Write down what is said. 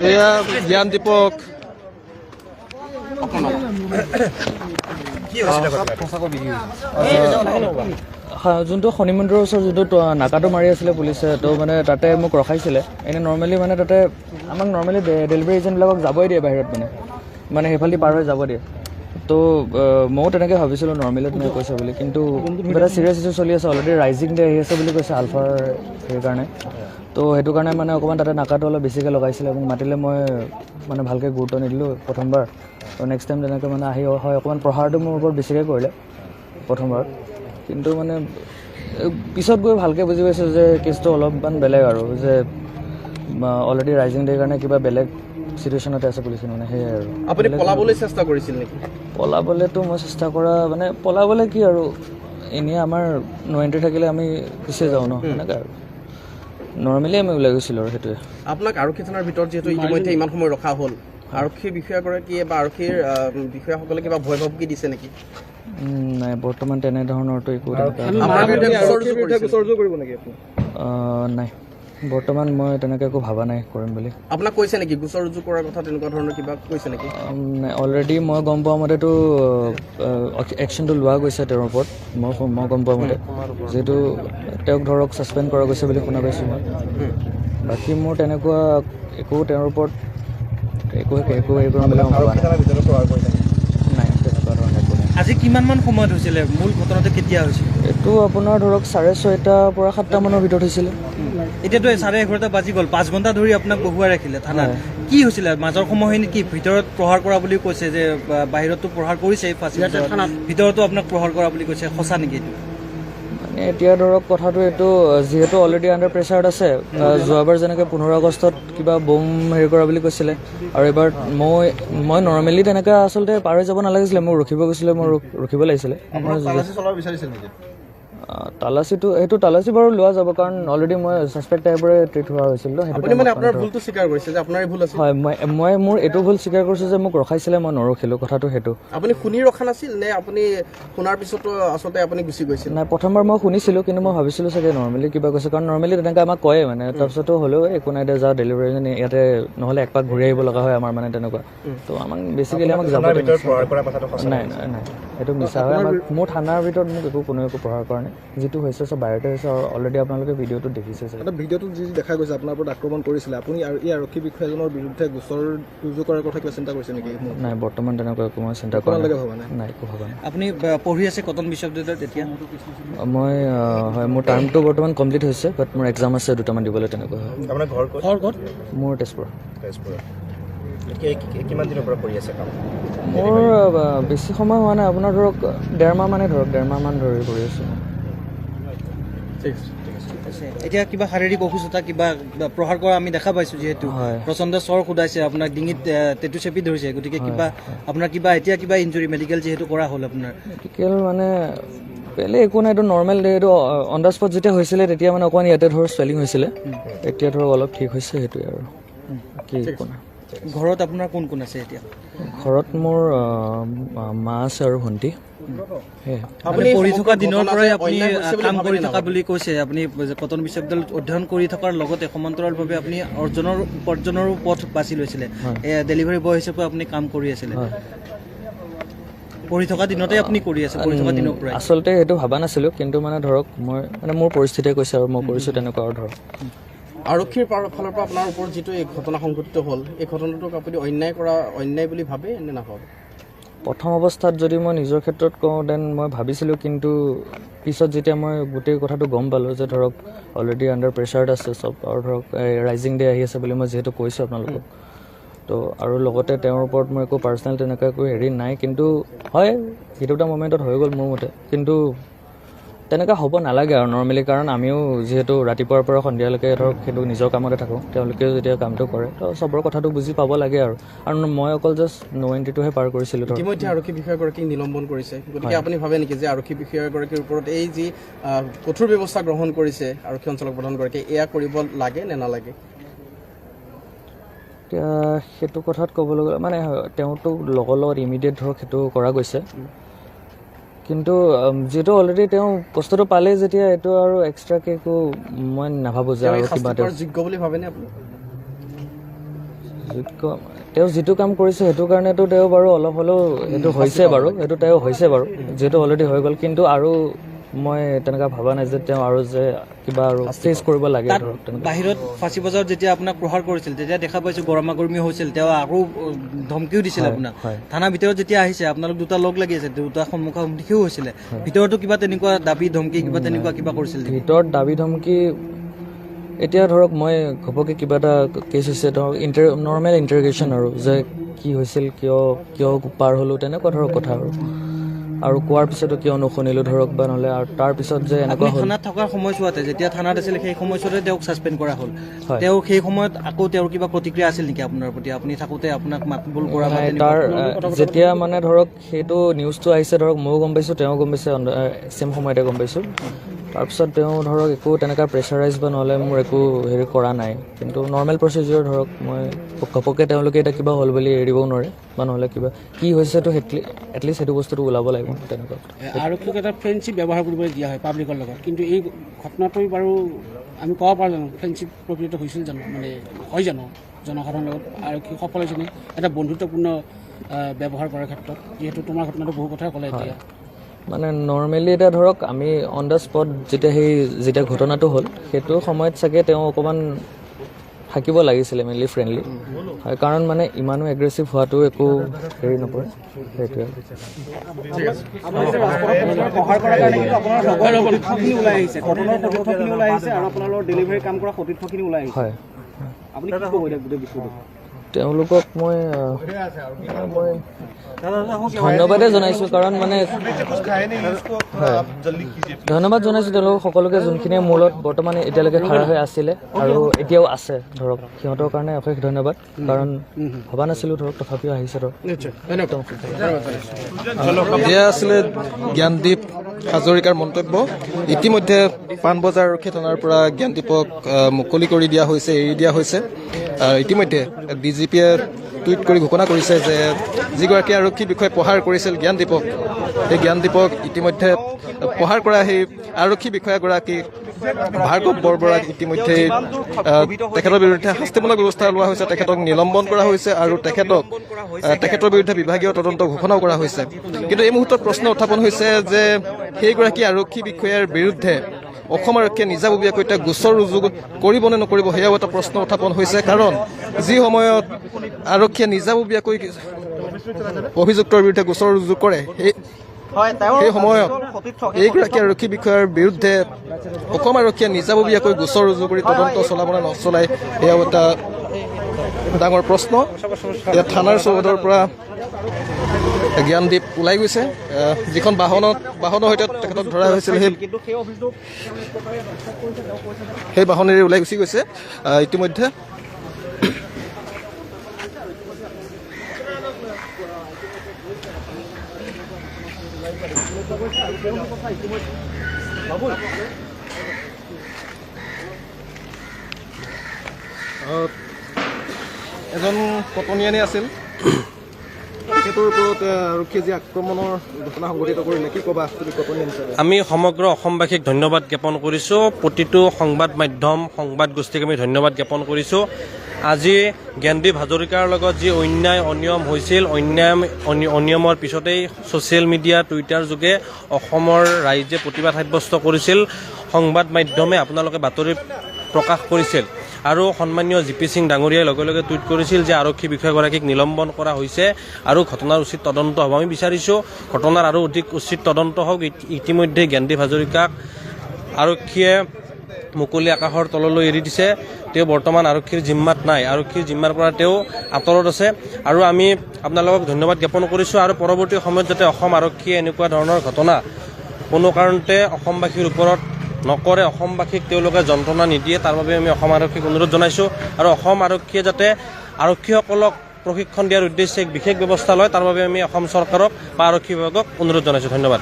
এয়া জ্ঞান দীপক যোনটো শনি মন্দিৰৰ ওচৰত যোনটো নাকাটো মাৰি আছিলে পুলিচে তো মানে তাতে মোক ৰখাইছিলে এনেই নৰ্মেলি মানে তাতে আমাক নৰ্মেলি ডেলিভাৰী এজেণ্টবিলাকক যাবই দিয়ে বাহিৰত মানে সেইফালেদি পাৰ হৈ যাব দিয়ে তো ময়ো তেনেকৈ ভাবিছিলোঁ নৰ্মেলি তেনেকৈ কৈছে বুলি কিন্তু কিবা এটা চিৰিয়াছ ইছ্যু চলি আছে অলৰেডি ৰাইজিং ডে আহি আছে বুলি কৈছে আলফাৰ সেইকাৰণে তো সেইটো কাৰণে মানে অকণমান তাতে নাকাটো অলপ বেছিকৈ লগাইছিলে মোক মাতিলে মই মানে ভালকৈ গুৰুত্ব নিদিলোঁ প্ৰথমবাৰ তো নেক্সট টাইম তেনেকৈ মানে আহি হয় অকণমান প্ৰহাৰটো মোৰ ওপৰত বেছিকৈ কৰিলে প্ৰথমবাৰ কিন্তু মানে পিছত গৈ ভালকৈ বুজি পাইছোঁ যে কেছটো অলপমান বেলেগ আৰু যে অলৰেডি ৰাইজিং ডেৰ কাৰণে কিবা বেলেগ চিটুৱেশ্যনতে আছে পুলিচখিনি মানে সেয়াই আৰু আপুনি পলাবলৈ চেষ্টা কৰিছিল নেকি? পলাবলৈতো মই চেষ্টা কৰা মানে পলাবলৈ কি আৰু এনেই আমাৰ নো এণ্ট্ৰি থাকিলে আমি গুচি যাওঁ ন সেনেকৈ আৰু নৰ্মেলি আমি ওলাই গৈছিলোঁ আৰু সেইটোৱে আপোনাক আৰক্ষী থানাৰ ভিতৰত যিহেতু ইতিমধ্যে ইমান সময় ৰখা হ'ল আৰক্ষীৰ বিষয়াগৰাকীয়ে বা আৰক্ষীৰ বিষয়াসকলে কিবা ভয় ভাবুকি দিছে নেকি? নাই বৰ্তমান তেনেধৰণৰতো একো নাই বৰ্তমান মই তেনেকৈ একো ভবা নাই কৰিম বুলি আপোনাক কৈছে নেকি গোচৰ ৰুজু কৰাৰ কথা তেনেকুৱা ধৰণৰ কিবা কৈছে নেকি? নাই অলৰেডি মই গম পোৱা মতেতো একশ্যনটো লোৱা গৈছে তেওঁৰ ওপৰত মই গম পোৱা মতে যিহেতু তেওঁক ধৰক ছাছপেণ্ড কৰা গৈছে বুলি শুনা পাইছোঁ মই বাকী মোৰ তেনেকুৱা একো তেওঁৰ ওপৰত একো হেৰি কৰিম বুলি মই ভবা নাই তেনেকুৱা ধৰণৰ একো নাই আজি কিমানমান সময়ত হৈছিলে মূল ঘটনাটো কেতিয়া হৈছিল এইটো আপোনাৰ ধৰক 6:30 পৰা 7 মানৰ ভিতৰত হৈছিলে এতিয়াতো 11:30 বাজি গ'ল 5 ঘণ্টা ধৰি আপোনাক বহুৱাই ৰাখিলে থানাত কি হৈছিলে মাজৰ সময়খিনি কি ভিতৰত প্ৰহাৰ কৰা বুলি কৈছে যে বাহিৰতো প্ৰহাৰ কৰিছে ভিতৰতো আপোনাক প্ৰহাৰ কৰা বুলি কৈছে সঁচা নেকি এইটো মানে এতিয়া ধৰক কথাটো এইটো যিহেতু অলৰেডি আণ্ডাৰ প্ৰেছাৰত আছে যোৱাবাৰ যেনেকৈ 15 আগষ্টত কিবা বম হেৰি কৰা বুলি কৈছিলে আৰু এবাৰ মই নৰ্মেলি তেনেকৈ আচলতে পাৰ হৈ যাব নালাগিছিলে মোক ৰখিব গৈছিলে মই ৰখিব লাগিছিলে তালাচীটো সেইটো তালাচী বাৰু লোৱা যাব কাৰণ অলৰেডি মই ছাছপেক্ট টাইপৰে ট্ৰিট হোৱা হৈছিল হয় মই মোৰ এইটো ভুল স্বীকাৰ কৰিছোঁ যে মোক ৰখাইছিলে মই নৰখিলোঁ কথাটো সেইটো আপুনি শুনি ৰখা নাছিল নে আপুনি শুনাৰ পিছতো আচলতে আপুনি গুচি গৈছিল? নাই প্ৰথমবাৰ মই শুনিছিলোঁ কিন্তু মই ভাবিছিলোঁ চাগে নৰ্মেলি কিবা কৈছে কাৰণ নৰ্মেলি তেনেকৈ আমাক কয়ে মানে তাৰপিছতো হ'লেও একো নাই দে যা ডেলিভাৰী ইয়াতে নহ'লে এক পাক ঘূৰি আহিব লগা হয় আমাৰ মানে তেনেকুৱা তো আমাক বেছিকেলি আমাক যাব নাই সেইটো মিছা হয় আমাক মোৰ থানাৰ ভিতৰত মোক কোনেও একো প্ৰহাৰ কৰা নাই যিটো হৈছে চব বাহিৰতে হৈছে আৰু অলৰেডি আপোনালোকে ভিডিঅ'টো দেখিছে এটা ভিডিঅ'টোত যি দেখা গৈছে আপোনাৰ ওপৰত আক্ৰমণ কৰিছিলে আপুনি আৰু এই আৰক্ষী বিষয়াজনৰ বিৰুদ্ধে গোচৰ ৰুজু কৰাৰ কথা কিবা চিন্তা কৰিছে নেকি? নাই বৰ্তমান তেনেকুৱা একো মই চিন্তা কৰা নাই একো ভবা নাই আপুনি পঢ়ি আছে কটন বিশ্ববিদ্যালয়ত এতিয়া মই হয় মোৰ টাৰ্মটো বৰ্তমান কমপ্লিট হৈছে বাট মোৰ এক্সাম আছে দুটামান দিবলৈ তেনেকুৱা হয় আপোনাৰ ঘৰ ক'ত মোৰ তেজপুৰ কিমান দিনৰ পৰা কৰি আছে কাম মোৰ বেছি সময় হোৱা নাই আপোনাৰ ধৰক 1.5 মাহ মান ধৰি কৰি আছোঁ এতিয়া কিবা শাৰীৰিক অসুস্থতা কিবা প্ৰহাৰ কৰা আমি দেখা পাইছোঁ যিহেতু প্ৰচণ্ড চৰ সোধাইছে আপোনাক ডিঙিত টেটু চেপি ধৰিছে গতিকে কিবা আপোনাৰ কিবা এতিয়া কিবা ইঞ্জুৰি মেডিকেল যিহেতু কৰা হ'ল আপোনাৰ মেডিকেল মানে বেলেগ একো নাই এইটো নৰ্মেল এইটো অন দ্য স্পট যেতিয়া হৈছিলে তেতিয়া মানে অকণমান ইয়াতে ধৰক চুৱেলিং হৈছিলে এতিয়া ধৰক অলপ ঠিক হৈছে সেইটোৱে আৰু কি একো নাই ঘৰত আপোনাৰ কোন কোন আছে এতিয়া ঘৰত মোৰ মা আছে আৰু ভণ্টি আপুনি পঢ়ি থকা দিনৰ পৰাই আপুনি কাম কৰি থকা বুলি কৈছে আপুনি কটন বিশ্ববিদ্যালয়ত অধ্যয়ন কৰি থকাৰ লগতে সমান্তৰালভাৱে আপুনি উপাৰ্জনৰো পথ বাছি লৈছিলে ডেলিভাৰী বয় হিচাপে আপুনি কাম কৰি আছিলে পঢ়ি থকা দিনতে আপুনি কৰি আছে পঢ়ি থকা দিনৰ পৰাই আচলতে সেইটো ভবা নাছিলোঁ কিন্তু মানে ধৰক মই মানে মোৰ পৰিস্থিতিয়ে কৈছে আৰু মই কৰিছোঁ তেনেকুৱা আৰু ধৰক আৰক্ষীৰ ফালৰ পৰা আপোনাৰ ওপৰত যিটো এই ঘটনা সংঘটিত হ'ল এই ঘটনাটোক আপুনি অন্যায় বুলি ভাবে নে নাভাবে? প্ৰথম অৱস্থাত যদি মই নিজৰ ক্ষেত্ৰত কওঁ দেন মই ভাবিছিলোঁ কিন্তু পিছত যেতিয়া মই গোটেই কথাটো গম পালোঁ যে ধৰক অলৰেডি আণ্ডাৰ প্ৰেছাৰত আছে চব আৰু ধৰক ৰাইজিং ডে আহি আছে বুলি মই যিহেতু কৈছোঁ আপোনালোকক তো আৰু লগতে তেওঁৰ ওপৰত মোৰ একো পাৰ্চনেল তেনেকুৱা একো হেৰি নাই কিন্তু হয় সেইটো এটা মমেণ্টত হৈ গ'ল মোৰ মতে কিন্তু তেনেকুৱা হ'ব নালাগে আৰু নৰ্মেলি কাৰণ আমিও যিহেতু ৰাতিপুৱাৰ পৰা সন্ধিয়ালৈকে ধৰক সেইটো নিজৰ কামতে থাকোঁ তেওঁলোকেও যেতিয়া কামটো কৰে তো চবৰ কথাটো বুজি পাব লাগে আৰু মই অকল জাষ্ট নো এণ্ট্ৰিটোহে পাৰ কৰিছিলোঁ ইতিমধ্যে আৰক্ষী বিষয়াগৰাকীক নিলম্বন কৰিছে গতিকে আপুনি ভাবে নেকি যে আৰক্ষী বিষয়াগৰাকীৰ ওপৰত এই যি কঠোৰ ব্যৱস্থা গ্ৰহণ কৰিছে আৰক্ষী অঞ্চলক প্ৰধানগৰাকীয়ে এয়া কৰিব লাগে নে নালাগে? এতিয়া সেইটো কথাত ক'বলৈ গ'লে মানে তেওঁতো লগৰ লগত ইমিডিয়েট ধৰক সেইটো কৰা গৈছে কিন্তু যিহেতু অলৰেডি তেওঁ বস্তুটো পালে যেতিয়া এইটো আৰু এক্সট্ৰাকৈ একো মই নাভাবোঁ যে আৰু কিবা যোগ্য বুলি ভাবেনে আপুনি? তেওঁ যিটো কাম কৰিছে সেইটো কাৰণেতো তেওঁ বাৰু অলপ হ'লেও সেইটো হৈছে বাৰু, সেইটো তেওঁ হৈছে বাৰু, যিহেতু অলৰেডি হৈ গ'ল। কিন্তু আৰু মই তেনেকুৱা ভবা নাই যে তেওঁ আৰু যে কিবা আৰু ফেচ কৰিব লাগে ধৰক তেনেকুৱা। বাহিৰত ফাঁচী বজাৰত যেতিয়া আপোনাক প্ৰহাৰ কৰিছিল তেতিয়া দেখা পাইছোঁ গৰমাগৰমি হৈছিল, তেওঁ আকৌ ধমকিও দিছিল আপোনাক। থানাৰ ভিতৰত যেতিয়া আহিছে আপোনালোক দুটা লগ লাগি আছে, দুটা সন্মুখাসন্মুখীও হৈছিলে, ভিতৰতো কিবা তেনেকুৱা দাবী ধমকি কিবা তেনেকুৱা কিবা কৰিছিল নেকি? ভিতৰত দাবী ধমকি এতিয়া ধৰক মই ঘপকৈ কিবা এটা কেছ হৈছে ধৰক নৰ্মেল ইণ্টাৰগেশ্যন আৰু যে কি হৈছিল, কিয় পাৰ হ'লোঁ তেনেকুৱা ধৰক কথা আৰু কোৱাৰ পিছতো কিয় নুশুনিলোঁ ধৰক বা নহ'লে আৰু তাৰপিছত যে এনেকুৱা হ'ল। থানাত থকাৰ সময়ছোৱাতে যেতিয়া থানাত আছিলে সেই সময়ছোৱাতে তেওঁক ছাছপেণ্ড কৰা হ'ল, তেওঁ সেই সময়ত আকৌ তেওঁৰ কিবা প্ৰতিক্ৰিয়া আছিল নেকি আপোনাৰ প্ৰতি? আপুনি থাকোঁতে আপোনাক মাতবোল কৰা বা তাৰ যেতিয়া মানে ধৰক সেইটো নিউজটো আহিছে ধৰক ময়ো গম পাইছোঁ, তেওঁ গম পাইছে, ছেম সময়তে গম পাইছোঁ। তাৰপিছত তেওঁ ধৰক একো তেনেকুৱা প্ৰেছাৰাইজ বা নহ'লে মোৰ একো হেৰি কৰা নাই। কিন্তু নৰ্মেল প্ৰচিডিউৰ ধৰক মই ঘপককৈ তেওঁলোকে এতিয়া কিবা হ'ল বুলি এৰিবও নোৱাৰে বা নহ'লে কিবা কি হৈছেতো এটলিষ্ট সেইটো বস্তুটো ওলাব লাগিব তেনেকুৱা। আৰক্ষীক এটা ফ্ৰেণ্ডশ্বিপ ব্যৱহাৰ কৰিবলৈ দিয়া হয় পাব্লিকৰ লগত, কিন্তু এই ঘটনাটো বাৰু আমি ক'ব পাৰোঁ জানো ফ্ৰেণ্ডশ্বিপ প্ৰকৃত হৈছিল জানো, মানে হয় জানো জনসাধাৰণৰ লগত আৰক্ষী সফল হৈছেনে এটা বন্ধুত্বপূৰ্ণ ব্যৱহাৰ কৰাৰ ক্ষেত্ৰত? যিহেতু তোমাৰ ঘটনাটো বহু কথাই ক'লে এতিয়া। মানে নৰ্মেলি এতিয়া ধৰক আমি অন দ্য স্পট যেতিয়া ঘটনাটো হ'ল সেইটো সময়ত চাগে তেওঁ অকণমান থাকিব লাগিছিলে মেইনলি ফ্ৰেণ্ডলি হয়, কাৰণ মানে ইমানো এগ্ৰেছিভ হোৱাটো একো হেৰি নপৰে সেইটোৱে। হয়, তেওঁলোকক মই ধন্যবাদেই জনাইছোঁ, কাৰণ মানে ধন্যবাদ জনাইছোঁ তেওঁলোকক সকলোকে যোনখিনিয়ে মোৰ লগত বৰ্তমান এতিয়ালৈকে খাৰা হৈ আছিলে আৰু এতিয়াও আছে ধৰক, সিহঁতৰ কাৰণে অশেষ ধন্যবাদ, কাৰণ ভবা নাছিলোঁ ধৰক তথাপিও আহিছে ধৰক। এয়া আছিলে জ্ঞানদীপ হাজৰিকাৰ মন্তব্য। ইতিমধ্যে পাণবজাৰ আৰক্ষী থানাৰ পৰা জ্ঞানদীপক মুকলি কৰি দিয়া হৈছে, এৰি দিয়া হৈছে। ইতিমধ্যে DGPয়ে টুইট কৰি ঘোষণা কৰিছে যে যিগৰাকী আৰক্ষী বিষয়াই প্ৰহাৰ কৰিছিল জ্ঞানদীপক, সেই জ্ঞানদীপক ইতিমধ্যে প্ৰহাৰ কৰা সেই আৰক্ষী বিষয়াগৰাকী ভাৰ্গৱ বৰবৰাক ইতিমধ্যে তেখেতৰ বিৰুদ্ধে শাস্তিমূলক ব্যৱস্থা লোৱা হৈছে, তেখেতক নিলম্বন কৰা হৈছে আৰু তেখেতৰ বিৰুদ্ধে বিভাগীয় তদন্ত ঘোষণাও কৰা হৈছে। কিন্তু এই মুহূৰ্তত প্ৰশ্ন উত্থাপন হৈছে যে সেইগৰাকী আৰক্ষী বিষয়াৰ বিৰুদ্ধে অসম আৰক্ষীয়ে নিজাববীয়াকৈ এতিয়া গোচৰ ৰুজু কৰিব নে নকৰিব সেয়াও এটা প্ৰশ্ন উত্থাপন হৈছে। কাৰণ যি সময়ত আৰক্ষীয়ে নিজাববীয়াকৈ অভিযুক্তৰ বিৰুদ্ধে গোচৰ ৰুজু কৰে সেই সময়ত এইগৰাকী আৰক্ষী বিষয়াৰ বিৰুদ্ধে অসম আৰক্ষীয়ে নিজাববীয়াকৈ গোচৰ ৰুজু কৰি তদন্ত চলাব নে নচলায় এয়াও এটা ডাঙৰ প্ৰশ্ন। এতিয়া থানাৰ চৌহদৰ পৰা জ্ঞানদীপ ওলাই গৈছে, যিখন বাহনৰ সৈতে তেখেতক ধৰা হৈছিল সেই বাহনেৰে ওলাই গুচি গৈছে ইতিমধ্যে। এজন কটনিয়ানী আছিল, তেখেতৰ ওপৰত আৰক্ষীয়ে যি আক্ৰমণৰ ঘটনা সংঘটিত কৰিলে কি ক'বা তুমি কটনিয়ানী হিচাপে? আমি সমগ্ৰ অসমবাসীক ধন্যবাদ জ্ঞাপন কৰিছোঁ, প্ৰতিটো সংবাদ মাধ্যম সংবাদ গোষ্ঠীক আমি ধন্যবাদ জ্ঞাপন কৰিছোঁ। আজি জ্ঞানদীপ হাজৰিকাৰ লগত যি অন্যায় অনিয়ম হৈছিল, অনিয়মৰ পিছতেই ছ'চিয়েল মিডিয়া টুইটাৰ যোগে অসমৰ ৰাইজে প্ৰতিবাদ সাব্যস্ত কৰিছিল, সংবাদ মাধ্যমে আপোনালোকে বাতৰি প্ৰকাশ কৰিছিল আৰু সন্মানীয় GP সিং ডাঙৰীয়াই লগে লগে টুইট কৰিছিল যে আৰক্ষী বিষয়াগৰাকীক নিলম্বন কৰা হৈছে আৰু ঘটনাৰ উচিত তদন্ত হ'ব। আমি বিচাৰিছোঁ ঘটনাৰ আৰু অধিক উচিত তদন্ত হওক। ইতিমধ্যে জ্ঞানদীপ হাজৰিকাক আৰক্ষীয়ে মুকলি আকাশৰ তললৈ এৰি দিছে, তেওঁ বৰ্তমান আৰক্ষীৰ জিম্মাত নাই, আৰক্ষীৰ জিম্মাৰ পৰা তেওঁ আঁতৰত আছে আৰু আমি আপোনালোকক ধন্যবাদ জ্ঞাপন কৰিছোঁ। আৰু পৰৱৰ্তী সময়ত যাতে অসম আৰক্ষীয়ে এনেকুৱা ধৰণৰ ঘটনা কোনো কাৰণতে অসমবাসীৰ ওপৰত নকৰে, অসমবাসীক তেওঁলোকে যন্ত্ৰণা নিদিয়ে, তাৰ বাবে আমি অসম আৰক্ষীক অনুৰোধ জনাইছোঁ। আৰু অসম আৰক্ষীয়ে যাতে আৰক্ষীসকলক প্ৰশিক্ষণ দিয়াৰ উদ্দেশ্যে এক বিশেষ ব্যৱস্থা লয়, তাৰ বাবে আমি অসম চৰকাৰক বা আৰক্ষী বিভাগক অনুৰোধ জনাইছোঁ। ধন্যবাদ।